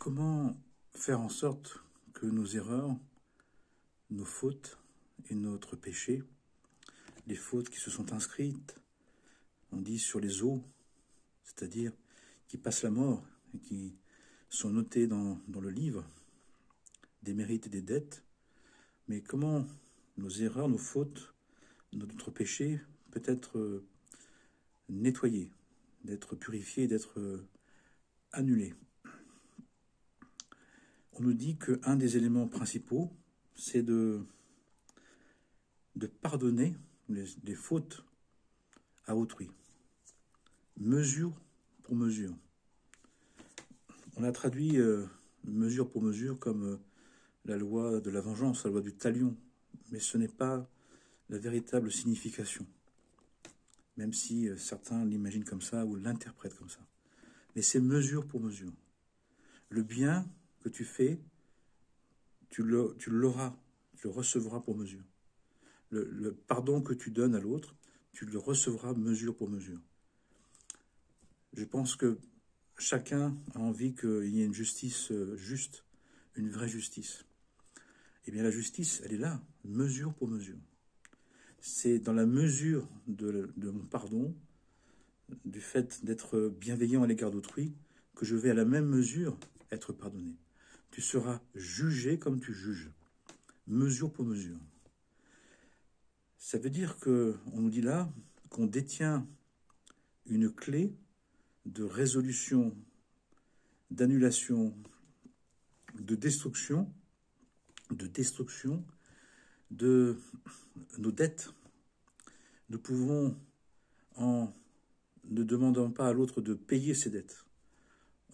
Comment faire en sorte que nos erreurs, nos fautes et notre péché, les fautes qui se sont inscrites, on dit sur les os, c'est-à-dire qui passent la mort et qui sont notées dans le livre des mérites et des dettes, mais comment nos erreurs, nos fautes, notre péché peut être nettoyé, d'être purifié, d'être annulé. On nous dit qu'un des éléments principaux, c'est de pardonner les fautes à autrui. Mesure pour mesure. On a traduit mesure pour mesure comme la loi de la vengeance, la loi du talion, mais ce n'est pas la véritable signification, même si certains l'imaginent comme ça ou l'interprètent comme ça. Mais c'est mesure pour mesure. Le bien que tu fais, tu l'auras, tu le recevras pour mesure. Le pardon que tu donnes à l'autre, tu le recevras mesure pour mesure. Je pense que chacun a envie qu'il y ait une justice juste, une vraie justice. Eh bien, la justice, elle est là, mesure pour mesure. C'est dans la mesure de mon pardon, du fait d'être bienveillant à l'égard d'autrui, que je vais à la même mesure être pardonné. Tu seras jugé comme tu juges, mesure pour mesure. Ça veut dire qu'on nous dit là qu'on détient une clé de résolution, d'annulation, de destruction de nos dettes. Nous pouvons, en ne demandant pas à l'autre de payer ses dettes,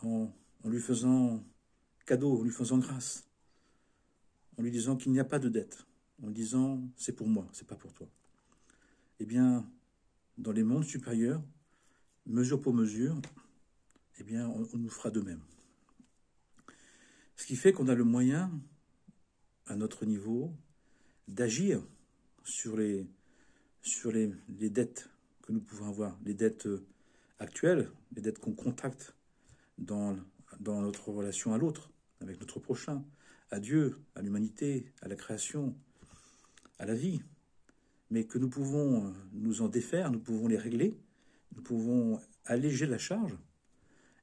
en lui faisant cadeau, en lui faisant grâce, en lui disant qu'il n'y a pas de dette, en lui disant c'est pour moi, c'est pas pour toi. Eh bien, dans les mondes supérieurs, mesure pour mesure, eh bien, on nous fera de même. Ce qui fait qu'on a le moyen, à notre niveau, d'agir sur les dettes que nous pouvons avoir, les dettes actuelles, les dettes qu'on contracte dans notre relation à l'autre, avec notre prochain, à Dieu, à l'humanité, à la création, à la vie, mais que nous pouvons nous en défaire, nous pouvons les régler, nous pouvons alléger la charge.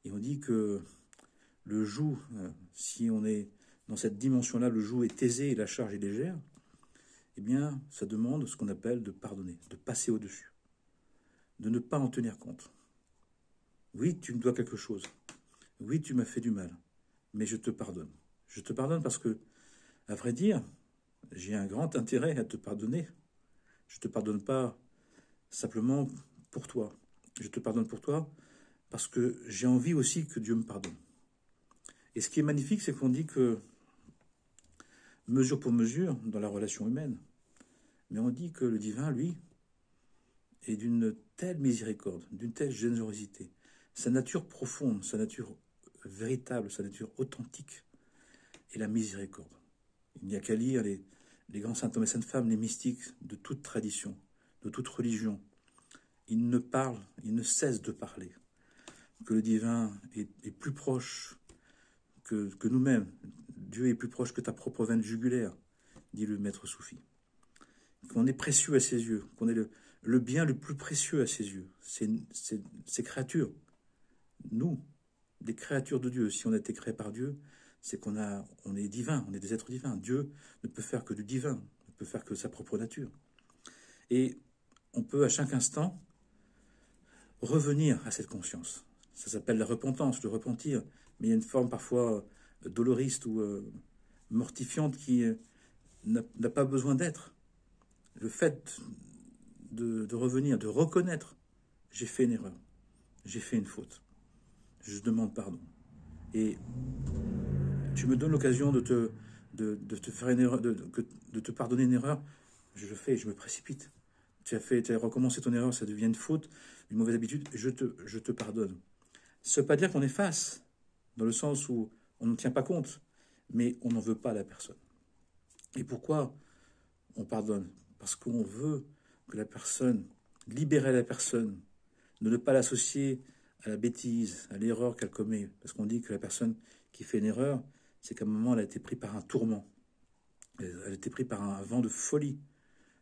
Et on dit que le joug, si on est dans cette dimension-là, le joug est aisé et la charge est légère, eh bien, ça demande ce qu'on appelle de pardonner, de passer au-dessus, de ne pas en tenir compte. Oui, tu me dois quelque chose. Oui, tu m'as fait du mal, mais je te pardonne. Je te pardonne parce que, à vrai dire, j'ai un grand intérêt à te pardonner. Je ne te pardonne pas simplement pour toi. Je te pardonne pour toi parce que j'ai envie aussi que Dieu me pardonne. Et ce qui est magnifique, c'est qu'on dit que mesure pour mesure dans la relation humaine, mais on dit que le divin, lui, est d'une telle miséricorde, d'une telle générosité. Sa nature profonde, sa nature véritable, sa nature authentique est la miséricorde. Il n'y a qu'à lire les grands saints hommes et saintes femmes, les mystiques de toute tradition, de toute religion. Ils ne parlent, ils ne cessent de parler. Que le divin est plus proche que nous-mêmes. Dieu est plus proche que ta propre veine jugulaire, dit le maître soufi. Qu'on est précieux à ses yeux, qu'on est le bien le plus précieux à ses yeux. Ces créatures, nous, des créatures de Dieu, si on a été créé par Dieu, c'est on est divin, on est des êtres divins. Dieu ne peut faire que du divin, ne peut faire que sa propre nature. Et on peut à chaque instant revenir à cette conscience. Ça s'appelle la repentance, le repentir, mais il y a une forme parfois doloriste ou mortifiante qui n'a pas besoin d'être. Le fait de revenir, de reconnaître, j'ai fait une erreur, j'ai fait une faute, je demande pardon. Et tu me donnes l'occasion de te faire une erreur, de te pardonner une erreur, je le fais, je me précipite. Tu as recommencé ton erreur, ça devient une faute, une mauvaise habitude, je te pardonne. Ça ne veut pas dire qu'on efface, dans le sens où on ne tient pas compte, mais on n'en veut pas à la personne. Et pourquoi on pardonne? Parce qu'on veut que la personne, libérer la personne, de ne pas l'associer à la bêtise, à l'erreur qu'elle commet. Parce qu'on dit que la personne qui fait une erreur, c'est qu'à un moment, elle a été prise par un tourment. Elle a été prise par un vent de folie.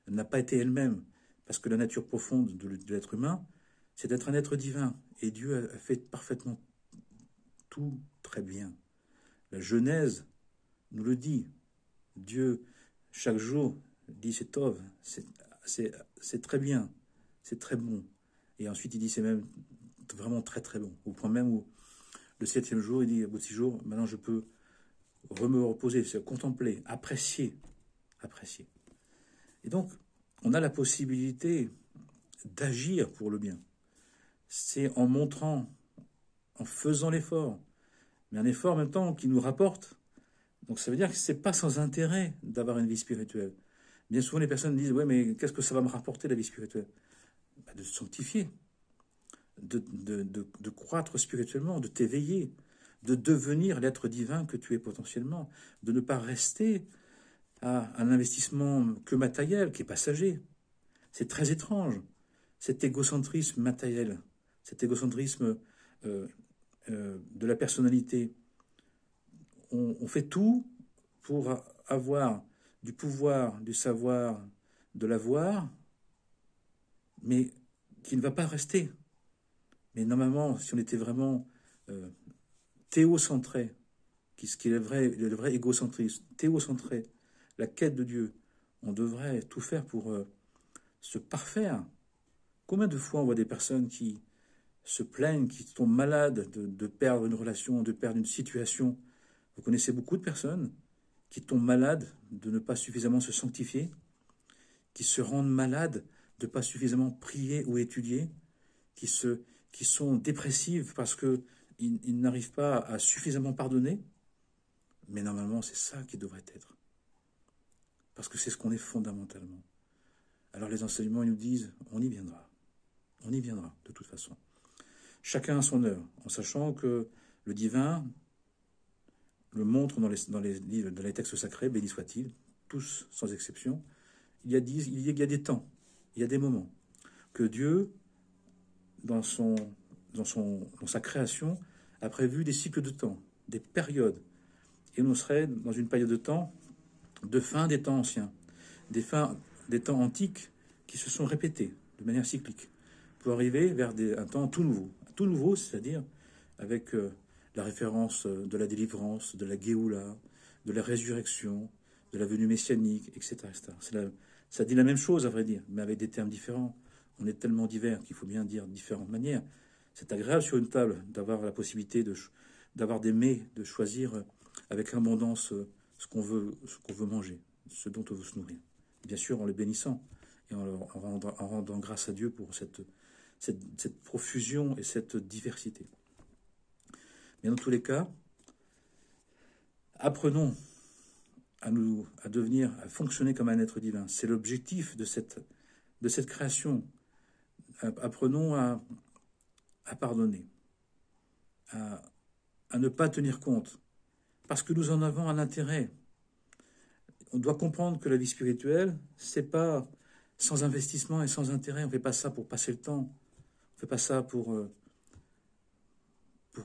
Elle n'a pas été elle-même. Parce que la nature profonde de l'être humain, c'est d'être un être divin. Et Dieu a fait parfaitement tout très bien. La Genèse nous le dit. Dieu, chaque jour, dit c'est Tov, c'est très bien, c'est très bon. Et ensuite, il dit c'est même vraiment très très bon. Au point même où le 7e jour, il dit au bout de 6 jours, maintenant je peux me reposer, c'est contempler, apprécier. Et donc, on a la possibilité d'agir pour le bien. C'est en montrant, en faisant l'effort, mais un effort en même temps qui nous rapporte. Donc ça veut dire que c'est pas sans intérêt d'avoir une vie spirituelle. Bien souvent, les personnes disent « Ouais, mais qu'est-ce que ça va me rapporter, la vie spirituelle ?» De se sanctifier, de croître spirituellement, de t'éveiller, de devenir l'être divin que tu es potentiellement, de ne pas rester à un investissement que matériel, qui est passager. C'est très étrange, cet égocentrisme matériel, cet égocentrisme de la personnalité. On fait tout pour avoir du pouvoir, du savoir, de l'avoir, mais qui ne va pas rester. Mais normalement, si on était vraiment théocentré, ce qui est le vrai égocentrisme, théocentré, la quête de Dieu, on devrait tout faire pour se parfaire. Combien de fois on voit des personnes qui se plaignent, qui tombent malades de perdre une relation, de perdre une situation. Vous connaissez beaucoup de personnes qui tombent malades de ne pas suffisamment se sanctifier, qui se rendent malades de ne pas suffisamment prier ou étudier, qui sont dépressives parce qu'ils n'arrivent pas à suffisamment pardonner. Mais normalement, c'est ça qui devrait être. Parce que c'est ce qu'on est fondamentalement. Alors les enseignements, ils nous disent, on y viendra. On y viendra, de toute façon. Chacun à son heure, en sachant que le divin le montre dans les livres, dans les textes sacrés, béni soit-il, tous sans exception. Il y a des temps, il y a des moments que Dieu, dans sa création, a prévu des cycles de temps, des périodes. Et on serait dans une période de temps de fin des temps anciens, des temps antiques qui se sont répétés de manière cyclique, pour arriver vers un temps tout nouveau. Tout nouveau, c'est-à-dire avec la référence de la délivrance, de la Géoula, de la résurrection, de la venue messianique, etc. Ça dit la même chose, à vrai dire, mais avec des termes différents. On est tellement divers qu'il faut bien dire de différentes manières. C'est agréable sur une table d'avoir la possibilité d'avoir des mets, de choisir avec abondance ce qu'on veut manger, ce dont on veut se nourrir. Bien sûr, en le bénissant et en rendant grâce à Dieu pour cette profusion et cette diversité. Mais dans tous les cas, apprenons à fonctionner comme un être divin. C'est l'objectif de cette création. Apprenons à pardonner, à ne pas tenir compte, parce que nous en avons un intérêt. On doit comprendre que la vie spirituelle, c'est pas sans investissement et sans intérêt. On ne fait pas ça pour passer le temps. On ne fait pas ça pour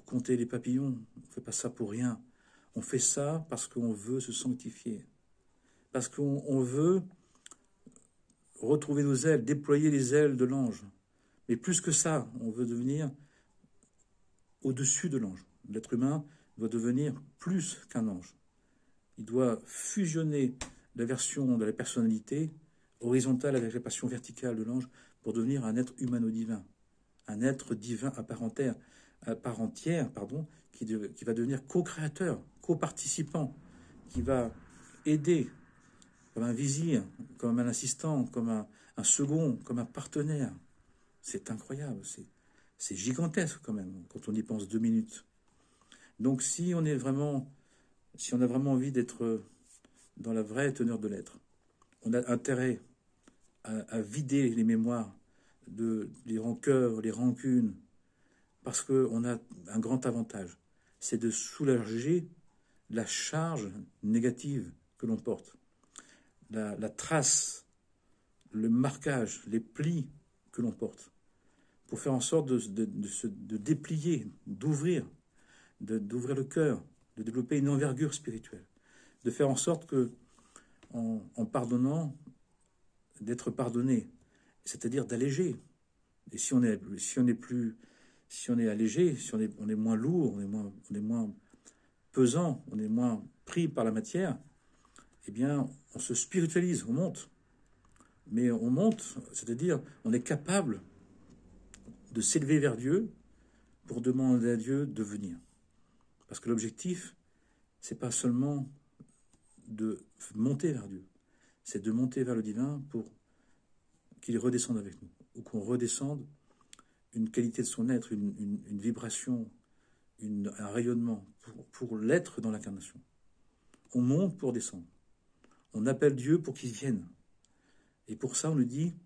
compter les papillons. On ne fait pas ça pour rien. On fait ça parce qu'on veut se sanctifier. Parce qu'on veut retrouver nos ailes, déployer les ailes de l'ange. Mais plus que ça, on veut devenir au-dessus de l'ange. L'être humain doit devenir plus qu'un ange. Il doit fusionner la version de la personnalité horizontale avec la version verticale de l'ange pour devenir un être humano-divin. Un être divin à part entière, qui va devenir co-créateur, co-participant, qui va aider comme un vizir, comme un assistant, comme un second, comme un partenaire. C'est incroyable, c'est gigantesque quand même, quand on y pense 2 minutes. Donc si on a vraiment envie d'être dans la vraie teneur de l'être, on a intérêt à vider les mémoires les rancœurs, les rancunes, parce qu'on a un grand avantage, c'est de soulager la charge négative que l'on porte, la trace, le marquage, les plis que l'on porte, pour faire en sorte de déplier, d'ouvrir le cœur, de développer une envergure spirituelle, de faire en sorte que, en pardonnant, d'être pardonné, c'est-à-dire d'alléger. Et si on est allégé, si on est moins lourd, on est moins pesant, on est moins pris par la matière, eh bien, on se spiritualise, on monte. Mais on monte, c'est-à-dire, on est capable de s'élever vers Dieu pour demander à Dieu de venir. Parce que l'objectif, c'est pas seulement de monter vers Dieu, c'est de monter vers le divin pour qu'il redescende avec nous, ou qu'on redescende une qualité de son être, une vibration, un rayonnement pour l'être dans l'incarnation. On monte pour descendre. On appelle Dieu pour qu'il vienne. Et pour ça, on nous dit,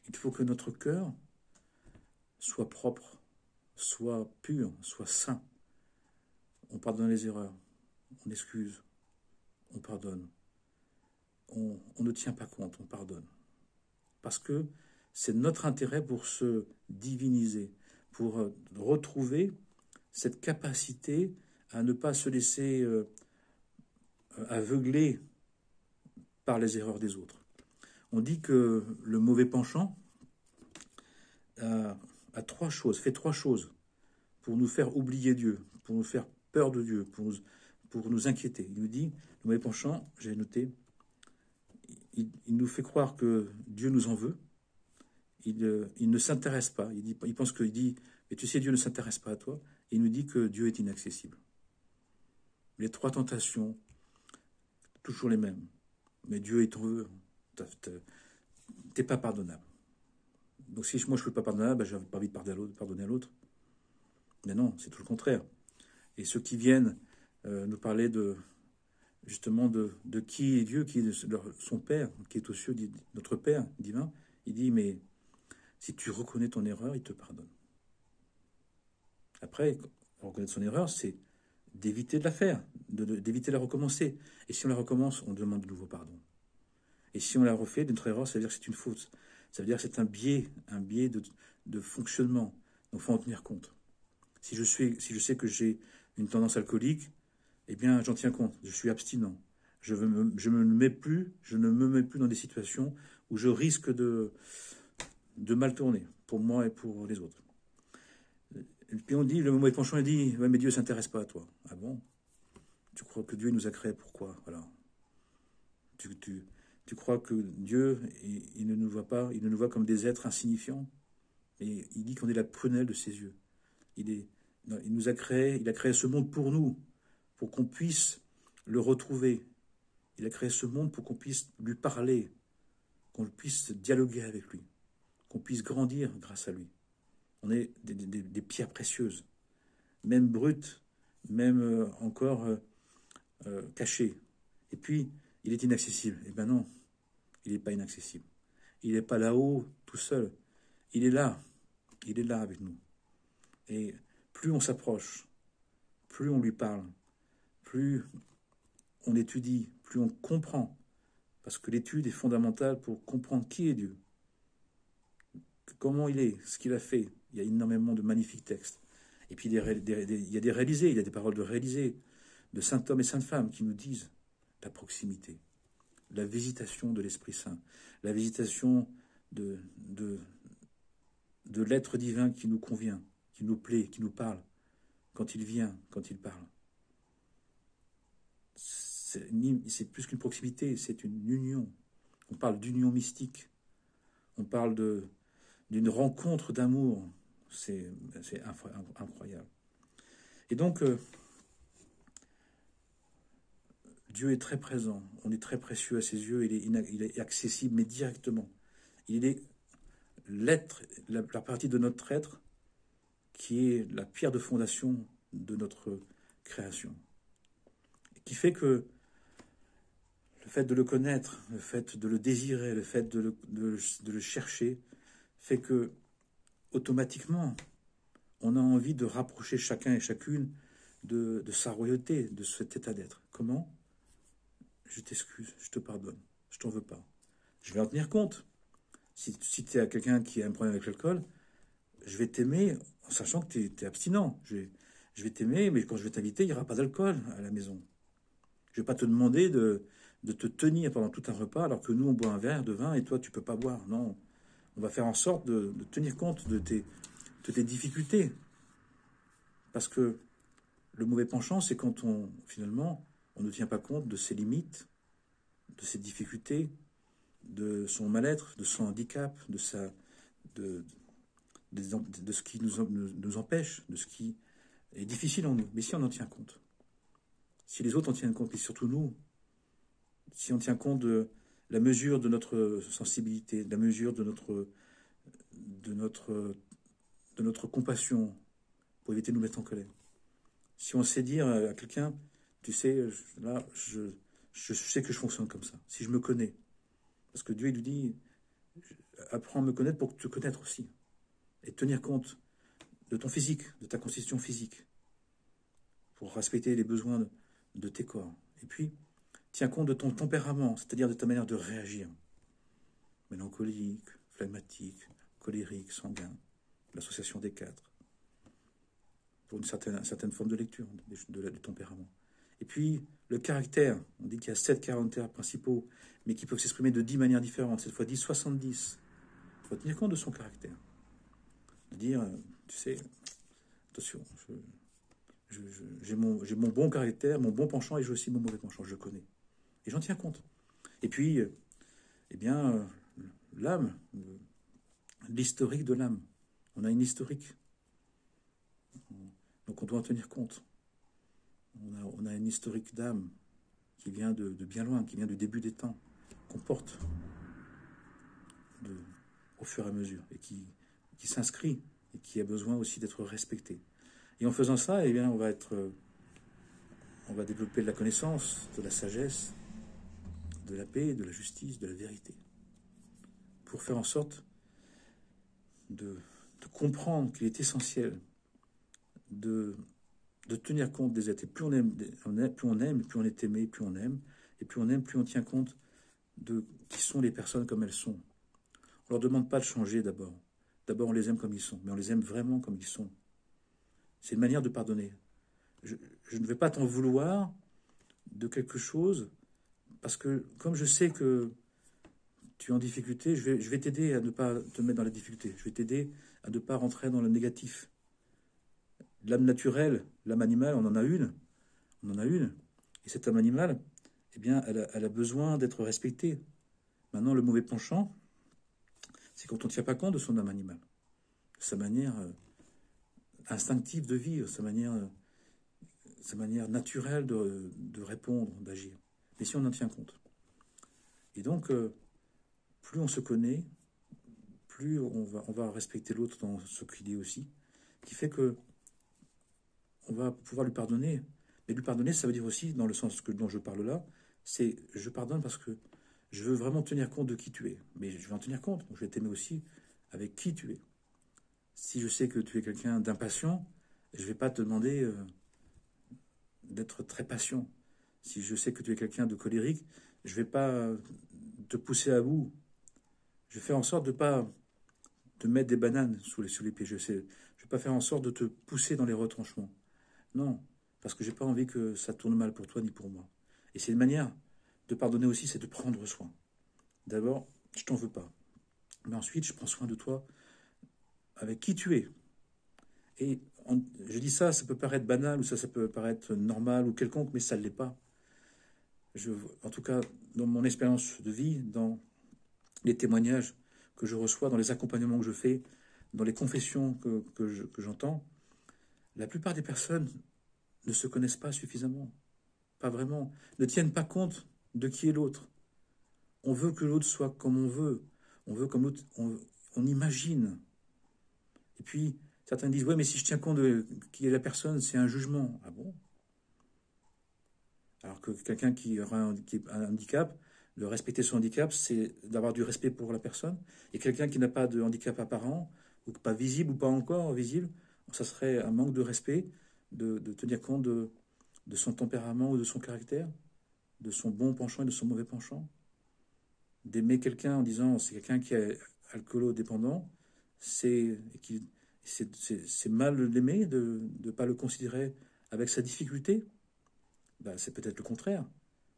il faut que notre cœur soit propre, soit pur, soit saint. On pardonne les erreurs, on excuse, on pardonne. On ne tient pas compte, on pardonne. Parce que c'est notre intérêt pour se diviniser, pour retrouver cette capacité à ne pas se laisser aveugler par les erreurs des autres. On dit que le mauvais penchant fait trois choses pour nous faire oublier Dieu, pour nous faire peur de Dieu, pour nous inquiéter. Il nous dit, le mauvais penchant, j'ai noté, il nous fait croire que Dieu nous en veut. Il ne s'intéresse pas. Il pense qu'il dit, mais tu sais, Dieu ne s'intéresse pas à toi. Et il nous dit que Dieu est inaccessible. Les trois tentations, toujours les mêmes. Mais Dieu est en veut. T'es pas pardonnable. Donc si moi je ne suis pas pardonnable, j'avais pas envie de pardonner à l'autre. Mais non, c'est tout le contraire. Et ceux qui viennent nous parler justement de qui est Dieu, qui est son Père, qui est aux cieux, notre Père divin, il dit, mais si tu reconnais ton erreur, il te pardonne. Après, reconnaître son erreur, c'est d'éviter de la faire, d'éviter de la recommencer. Et si on la recommence, on demande de nouveau pardon. Et si on la refait, notre erreur, ça veut dire que c'est une faute. Ça veut dire que c'est un biais de fonctionnement. Donc il faut en tenir compte. Si je sais que j'ai une tendance alcoolique, eh bien j'en tiens compte. Je suis abstinent. Je ne me mets plus dans des situations où je risque de mal tourner pour moi et pour les autres. Et puis on dit, le mauvais penchant, il dit, ouais, mais Dieu ne s'intéresse pas à toi. Ah bon? Tu crois que Dieu nous a créés pourquoi? Voilà. Tu crois que Dieu, il ne nous voit pas, il ne nous voit comme des êtres insignifiants? Et il dit qu'on est la prunelle de ses yeux. Il nous a créés, il a créé ce monde pour nous, pour qu'on puisse le retrouver. Il a créé ce monde pour qu'on puisse lui parler, qu'on puisse dialoguer avec lui, qu'on puisse grandir grâce à lui. On est des pierres précieuses, même brutes, même encore cachées. Et puis, il est inaccessible. Eh bien non, il n'est pas inaccessible. Il n'est pas là-haut tout seul. Il est là avec nous. Et plus on s'approche, plus on lui parle, plus on étudie, plus on comprend. Parce que l'étude est fondamentale pour comprendre qui est Dieu, comment il est, ce qu'il a fait. Il y a énormément de magnifiques textes. Et puis il y a des réalisés, il y a des paroles de réalisés, de saint hommes et saintes femmes qui nous disent la proximité, la visitation de l'Esprit Saint, la visitation de l'être divin qui nous convient, qui nous plaît, qui nous parle, quand il vient, quand il parle. C'est plus qu'une proximité, c'est une union. On parle d'union mystique, on parle d'une rencontre d'amour. C'est incroyable. Et donc, Dieu est très présent, on est très précieux à ses yeux, il est accessible, mais directement. Il est l'être, la partie de notre être qui est la pierre de fondation de notre création. Qui fait que le fait de le connaître, le fait de le désirer, le fait de le chercher, fait que automatiquement, on a envie de rapprocher chacun et chacune de sa royauté, de cet état d'être. Comment? Je t'excuse, je te pardonne, je t'en veux pas. Je vais en tenir compte. Si tu es quelqu'un qui a un problème avec l'alcool, je vais t'aimer en sachant que tu es abstinent. Je vais t'aimer, mais quand je vais t'inviter, il n'y aura pas d'alcool à la maison. Je ne vais pas te demander de te tenir pendant tout un repas alors que nous, on boit un verre de vin et toi, tu ne peux pas boire. Non, on va faire en sorte de tenir compte de tes difficultés. Parce que le mauvais penchant, c'est quand finalement, on ne tient pas compte de ses limites, de ses difficultés, de son mal-être, de son handicap, de ce qui nous empêche, de ce qui est difficile en nous. Mais si on en tient compte, si les autres en tiennent compte, et surtout nous, si on tient compte de la mesure de notre sensibilité, de la mesure de notre compassion, pour éviter de nous mettre en colère. Si on sait dire à quelqu'un, tu sais, là, je sais que je fonctionne comme ça, si je me connais. Parce que Dieu, il nous dit, apprends à me connaître pour te connaître aussi. Et tenir compte de ton physique, de ta constitution physique, pour respecter les besoins de tes corps. Et puis, tiens compte de ton tempérament, c'est-à-dire de ta manière de réagir. Mélancolique, phlegmatique, colérique, sanguin, l'association des quatre, pour une certaine forme de lecture du tempérament. Et puis, le caractère, on dit qu'il y a 7 caractères principaux, mais qui peuvent s'exprimer de 10 manières différentes, cette fois 10, 70. Il faut tenir compte de son caractère. De dire, tu sais, attention, j'ai mon bon caractère, mon bon penchant, et j'ai aussi mon mauvais penchant, je connais. Et j'en tiens compte. Et puis, eh bien, l'âme, l'historique de l'âme. On a une historique. Donc on doit en tenir compte. On a une historique d'âme qui vient de bien loin, qui vient du début des temps, qu'on porte au fur et à mesure, et qui s'inscrit, et qui a besoin aussi d'être respecté. Et en faisant ça, eh bien, on va développer de la connaissance, de la sagesse, de la paix, de la justice, de la vérité, pour faire en sorte de comprendre qu'il est essentiel de tenir compte des êtres. Et plus on aime, plus on est aimé, plus on aime. Et plus on aime, plus on tient compte de qui sont les personnes comme elles sont. On ne leur demande pas de changer d'abord. D'abord, on les aime comme ils sont, mais on les aime vraiment comme ils sont. C'est une manière de pardonner. Je ne vais pas t'en vouloir de quelque chose, parce que comme je sais que tu es en difficulté, je vais t'aider à ne pas te mettre dans la difficulté. Je vais t'aider à ne pas rentrer dans le négatif. L'âme naturelle, l'âme animale, on en a une. On en a une. Et cette âme animale, eh bien, elle a besoin d'être respectée. Maintenant, le mauvais penchant, c'est quand on ne tient pas compte de son âme animale, de sa manière instinctive de vivre, sa manière naturelle de répondre, d'agir. Mais si on en tient compte. Et donc, plus on se connaît, plus on va respecter l'autre dans ce qu'il est aussi, qui fait que on va pouvoir lui pardonner. Mais lui pardonner, ça veut dire aussi, dans le sens dont je parle là, c'est je pardonne parce que je veux vraiment tenir compte de qui tu es. Mais je vais en tenir compte. Je vais t'aimer aussi avec qui tu es. Si je sais que tu es quelqu'un d'impatient, je ne vais pas te demander d'être très patient. Si je sais que tu es quelqu'un de colérique, je ne vais pas te pousser à bout. Je vais faire en sorte de ne pas te mettre des bananes sous les pieds. Je ne vais pas faire en sorte de te pousser dans les retranchements. Non, parce que j'ai pas envie que ça tourne mal pour toi ni pour moi. Et c'est une manière de pardonner aussi, c'est de prendre soin. D'abord, je t'en veux pas. Mais ensuite, je prends soin de toi avec qui tu es. Et je dis ça, ça peut paraître banal, ou ça peut paraître normal ou quelconque, mais ça ne l'est pas. En tout cas, dans mon expérience de vie, dans les témoignages que je reçois, dans les accompagnements que je fais, dans les confessions que j'entends, la plupart des personnes ne se connaissent pas suffisamment, pas vraiment, ne tiennent pas compte de qui est l'autre. On veut que l'autre soit comme on veut comme l'autre, on imagine. Et puis, certains disent, ouais, mais si je tiens compte de qui est la personne, c'est un jugement. Ah bon? Alors que quelqu'un qui a un handicap, de respecter son handicap, c'est d'avoir du respect pour la personne. Et quelqu'un qui n'a pas de handicap apparent, ou pas visible, ou pas encore visible, ça serait un manque de respect, de tenir compte de son tempérament ou de son caractère, de son bon penchant et de son mauvais penchant. D'aimer quelqu'un en disant c'est quelqu'un qui est alcoolo-dépendant, et C'est mal l'aimer, de ne pas le considérer avec sa difficulté? Ben, c'est peut-être le contraire.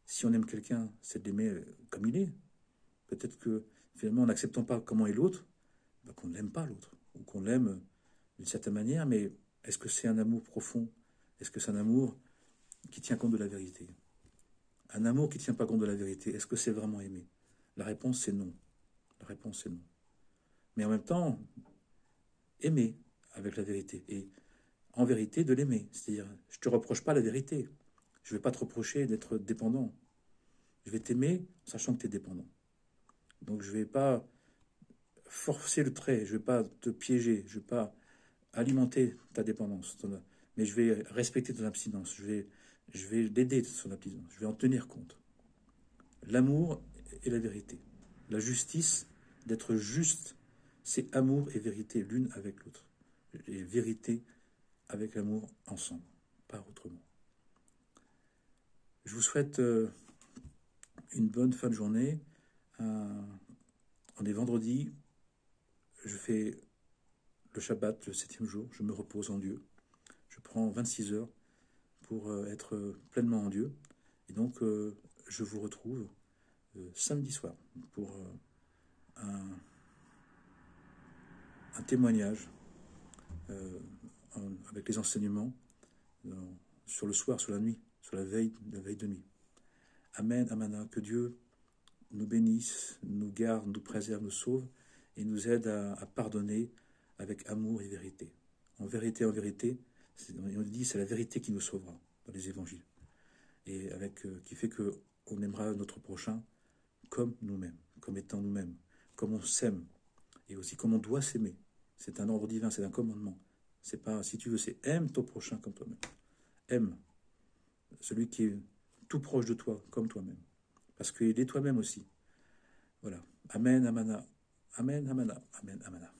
Si on aime quelqu'un, c'est de l'aimer comme il est. Peut-être que finalement, en n'acceptant pas comment est l'autre, ben, qu'on ne l'aime pas l'autre, ou qu'on l'aime d'une certaine manière, mais est-ce que c'est un amour profond? Est-ce que c'est un amour qui tient compte de la vérité? Un amour qui ne tient pas compte de la vérité, est-ce que c'est vraiment aimer? La réponse, c'est non. La réponse, c'est non. Mais en même temps, aimer avec la vérité. Et en vérité, de l'aimer. C'est-à-dire, je ne te reproche pas la vérité. Je ne vais pas te reprocher d'être dépendant. Je vais t'aimer sachant que tu es dépendant. Donc je ne vais pas forcer le trait, je ne vais pas te piéger, je ne vais pas alimenter ta dépendance. Mais je vais respecter ton abstinence. Je vais l'aider de son abstinence. Je vais en tenir compte. L'amour et la vérité. La justice, d'être juste, c'est amour et vérité l'une avec l'autre. Et vérité avec l'amour ensemble, pas autrement. Je vous souhaite une bonne fin de journée. On est vendredi, je fais le Shabbat, le 7e jour, je me repose en Dieu. Je prends 26 heures pour être pleinement en Dieu. Et donc, je vous retrouve samedi soir pour un témoignage avec les enseignements sur le soir, sur la nuit, sur la veille de nuit. Amen, Amana, que Dieu nous bénisse, nous garde, nous préserve, nous sauve et nous aide à pardonner avec amour et vérité. En vérité, on dit c'est la vérité qui nous sauvera dans les évangiles. Et qui fait qu'on aimera notre prochain comme nous-mêmes, comme étant nous-mêmes, comme on s'aime et aussi comme on doit s'aimer. C'est un ordre divin, c'est un commandement. C'est pas, si tu veux, c'est aime ton prochain comme toi-même. Aime celui qui est tout proche de toi comme toi-même. Parce qu'il est toi-même aussi. Voilà. Amen, Amana. Amen, Amana. Amen, Amana.